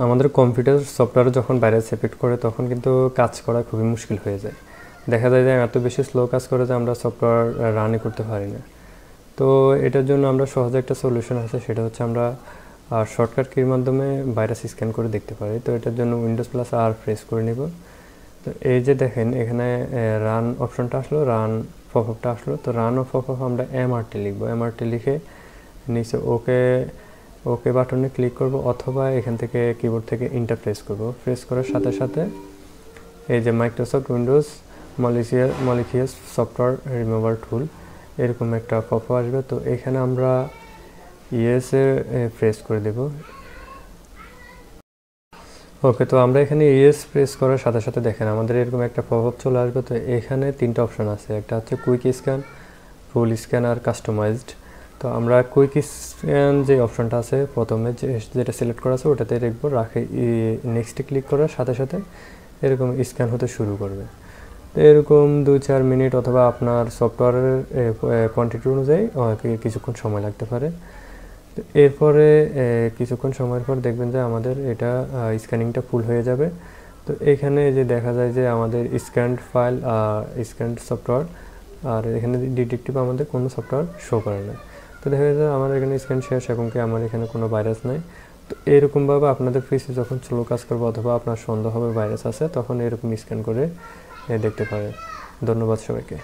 আমাদের কম্পিউটার সফটওয়্যারে যখন ভাইরাস এফেক্ট করে তখন কিন্তু কাজ করা খুবই মুশকিল হয়ে যায়। দেখা যায় যে এত বেশি স্লো কাজ করে যে আমরা সফটওয়্যার রানই করতে পারি না। তো এটার জন্য আমরা সহজে একটা সলিউশন আছে, সেটা হচ্ছে আমরা শর্টকাট কির মাধ্যমে ভাইরাস স্ক্যান করে দেখতে পারি। তো এটার জন্য উইন্ডোজ প্লাস আর প্রেস করে নিব। তো এই যে দেখেন এখানে রান অপশনটা আসলো, রান পপআপটা আসলো। তো রান ও পপআপ আমরা এমআরটি লিখবো, এমআরটি লিখে নিচে ওকে বাটনে ক্লিক করব, অথবা এখান থেকে কিবোর্ড থেকে ইন্টার প্রেস করব। প্রেস করার সাথে সাথে এই যে মাইক্রোসফট উইন্ডোজ মলিকিয়াস সফটওয়্যার রিমুভার টুল এরকম একটা পপআপ আসবে। তো এখানে আমরা ইয়েসে প্রেস করে দেব। ওকে, তো আমরা এখানে ইয়েস প্রেস করার সাথে সাথে দেখেন আমাদের এরকম একটা পপআপ চলে আসবে। তো এখানে তিনটা অপশন আছে, একটা হচ্ছে কুইক স্ক্যান, ফুল স্ক্যান আর কাস্টমাইজড। তো আমরা কুইক স্ক্যান যে অপশনটা আছে প্রথমে যেটা সিলেক্ট করা আছে ওটাতে রাখবো, রাখে নেক্সটে ক্লিক করার সাথে সাথে এরকম স্ক্যান হতে শুরু করবে। তো এরকম 2-4 মিনিট অথবা আপনার সফটওয়্যারের কোয়ান্টিটি অনুযায়ী কিছুক্ষণ সময় লাগতে পারে। তো এরপরে কিছুক্ষণ সময়ের পর দেখবেন যে আমাদের এটা স্ক্যানিংটা ফুল হয়ে যাবে। তো এখানে যে দেখা যায় যে আমাদের স্ক্যান্ড ফাইল, স্ক্যান্ড সফটওয়্যার, আর এখানে ডিটেকটিভ আমাদের কোনো সফটওয়্যার শো করে না। তো দেখা যায় আমার এখানে স্ক্যান শেষ এবং কি আমার এখানে কোনো ভাইরাস নাই। তো এরকমভাবে আপনাদের পিসি যখন স্লো কাজ করবে অথবা আপনার সন্দেহ হবে ভাইরাস আছে তখন এরকম স্ক্যান করে দেখতে পারেন। ধন্যবাদ সবাইকে।